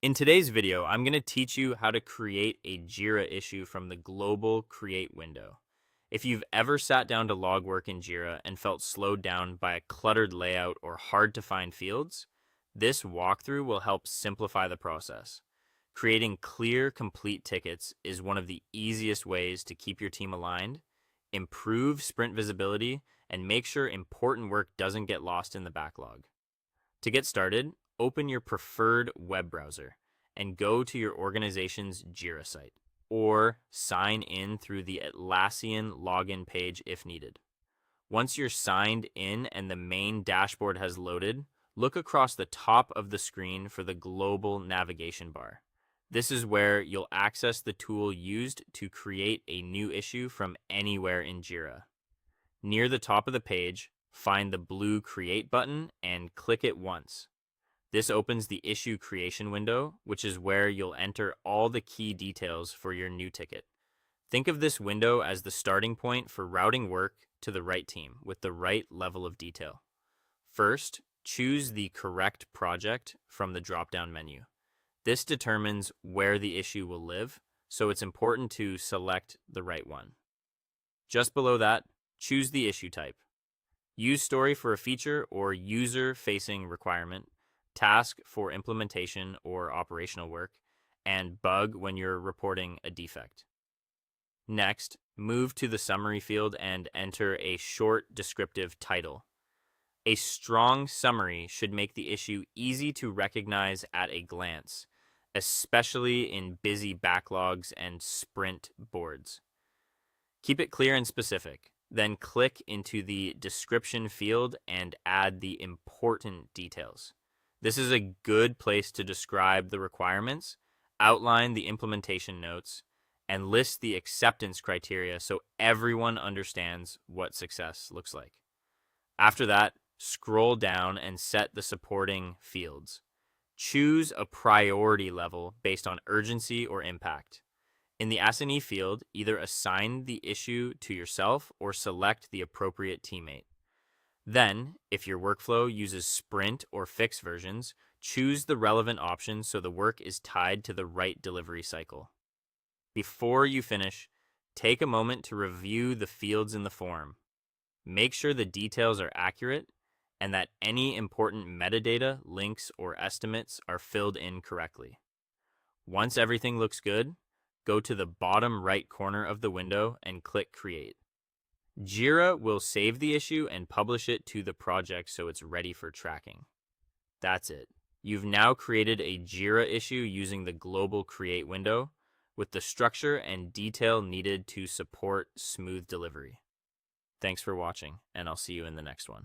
In today's video, I'm going to teach you how to create a Jira issue from the global create window. If you've ever sat down to log work in Jira and felt slowed down by a cluttered layout or hard to find fields, this walkthrough will help simplify the process. Creating clear, complete tickets is one of the easiest ways to keep your team aligned, improve sprint visibility, and make sure important work doesn't get lost in the backlog. To get started, open your preferred web browser and go to your organization's Jira site, or sign in through the Atlassian login page if needed. Once you're signed in and the main dashboard has loaded, look across the top of the screen for the global navigation bar. This is where you'll access the tool used to create a new issue from anywhere in Jira. Near the top of the page, find the blue Create button and click it once. This opens the issue creation window, which is where you'll enter all the key details for your new ticket. Think of this window as the starting point for routing work to the right team with the right level of detail. First, choose the correct project from the drop-down menu. This determines where the issue will live, so it's important to select the right one. Just below that, choose the issue type. Use story for a feature or user-facing requirement, task for implementation or operational work, and bug when you're reporting a defect. Next, move to the summary field and enter a short descriptive title. A strong summary should make the issue easy to recognize at a glance, especially in busy backlogs and sprint boards. Keep it clear and specific. Then click into the description field and add the important details. This is a good place to describe the requirements, outline the implementation notes, and list the acceptance criteria so everyone understands what success looks like. After that, scroll down and set the supporting fields. Choose a priority level based on urgency or impact. In the assignee field, either assign the issue to yourself or select the appropriate teammate. Then, if your workflow uses sprint or fix versions, choose the relevant option so the work is tied to the right delivery cycle. Before you finish, take a moment to review the fields in the form. Make sure the details are accurate and that any important metadata, links, or estimates are filled in correctly. Once everything looks good, go to the bottom right corner of the window and click Create. Jira will save the issue and publish it to the project so it's ready for tracking. That's it. You've now created a Jira issue using the global Create window with the structure and detail needed to support smooth delivery. Thanks for watching, and I'll see you in the next one.